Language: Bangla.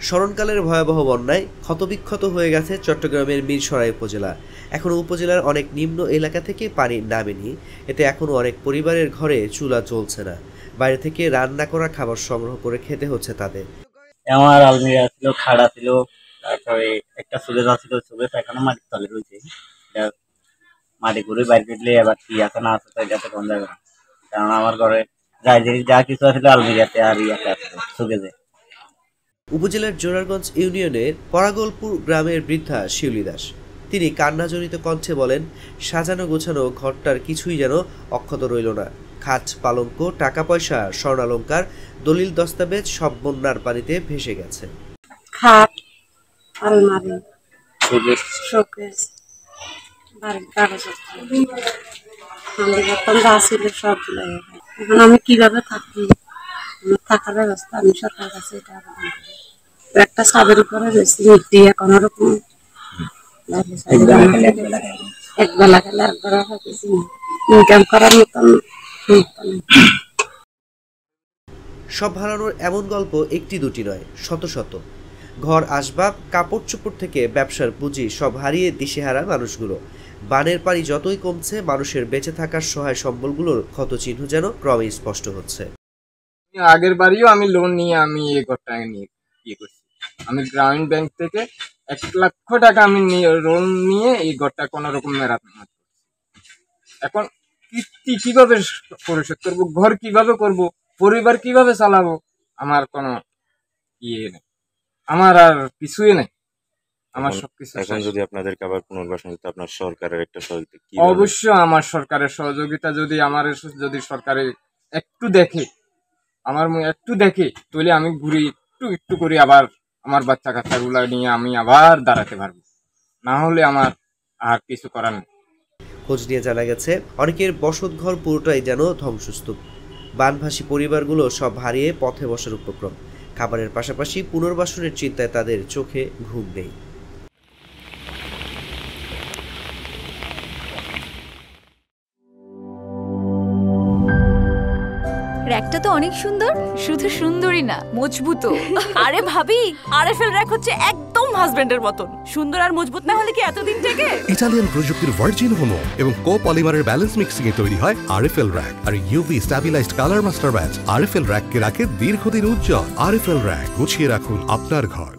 স্মরণকালের ভয়াবহ বন্যায় ক্ষতবিক্ষত হয়ে গেছে চট্টগ্রামের মীরসরাই উপজেলা। এখনও উপজেলার অনেক নিম্ন এলাকা থেকে পানি নামেনি। এতে এখনও অনেক পরিবারের ঘরে চুলা জ্বলছে না। বাইরে থেকে রান্না করা খাবার সংগ্রহ করে খেতে হচ্ছে তাদের। আমার আলমিরা ছিল, খাড়া ছিল, তারপরে একটা সুবিধা ছিল, সুবিধা এখনো মাটির তলে রয়েছে। মাটি ঘুরে বাইরে ফেললে এবার কি আছে না আছে এটাতে কোন যাবে না, কারণ আমার ঘরে যা কিছু আছে আলমিরাতে আর ইয়াতে আছে সুবিধে। উপজেলার জোরারগঞ্জ ইউনিয়নের পরাগলপুর গ্রামের বৃদ্ধা শিউলি দাস, তিনি কান্নাজনিত কণ্ঠে বলেন, সাজানো গোছানো ঘরটার কিছুই যেন অক্ষত রইল না। খাট, পালঙ্ক, টাকা পয়সা, স্বর্ণালঙ্কার, দলিল দস্তাবেজ সব বন্যার পানিতে ভেসে গেছে। খাট, আলমারি, শোকেস, বাড়ির কাগজপত্র যা ছিল সব চলে গেছে। এখন আমি কিভাবে থাকি, আমার থাকার ব্যবস্থা আমি সরকার কাছে এটা আবেদন করি। একটা ছাদের উপরে রয়েছি দিয়ে কোনো রকম একবেলা গেলে একবেলা থাকতেছি, ইনকাম করার মতন। সব হারানোর এমন গল্প একটি দুটি নয়, শত শত। ঘর, আসবাব, কাপড় চোপড় থেকে ব্যবসার পুঁজি সব হারিয়ে দিশেহারা মানুষগুলো। বানের পানি যতই কমছে, মানুষের বেঁচে থাকার সহায় সম্বলগুলোর ক্ষত চিহ্ন যেন ক্রমে স্পষ্ট হচ্ছে। আগের বাড়িও আমি লোন নিয়ে আমি এই ঘরটা নিয়ে করছি। আমি গ্রামীণ ব্যাংক থেকে 1,00,000 টাকা আমি লোন নিয়ে এই ঘরটা কোন রকম মেরামত করছি। এখন কিস্তি কিভাবে পরিশোধ করবো, ঘর কিভাবে করব, পরিবার কিভাবে চালাবো, আমার কোনো ইয়ে নেই, আমার আর কিছুই নেই, আমার সবকিছু। এখন যদি আপনাদেরকে আবার পুনর্বাসন করতে আপনার সরকারের একটা সহযোগিতা, অবশ্যই আমার সরকারের সহযোগিতা যদি সরকারে একটু দেখে, আমার একটু দেখে, তাহলে আমি ঘুরি একটু করে আবার আমার বাচ্চা কাচ্চাগুলা নিয়ে আমি আবার দাঁড়াতে পারবো। না হলে আমার আর কিছু করার নেই। খোঁজ নিয়ে জানা গেছে, অনেকের বসত ঘর পুরোটাই যেন ধ্বংসস্তূপ। বানভাসী পরিবারগুলো সব হারিয়ে পথে বসার উপক্রম। খাবারের পাশাপাশি পুনর্বাসনের চিন্তায় তাদের চোখে ঘুম নেই। র‍্যাকটা তো অনেক সুন্দর, শুধু সুন্দরই না, মজবুত। আরে ভাবি, আরএফএল র‍্যাক হচ্ছে একদম হাজবেন্ডের মতন। সুন্দর আর মজবুত না হলে কি এতদিন থেকে? ইতালিয়ান প্রযুক্তির ভার্জিন হোমো এবং কো-পলিমারের ব্যালেন্স মিক্সিং এ তৈরি হয় আরএফএল র‍্যাক। আর UV stabilised colour master batch RFL র‍্যাককে রাখে দীর্ঘদিন উজ্জ্বল। আরএফএল র‍্যাক, গুছিয়ে রাখুন আপনার ঘর।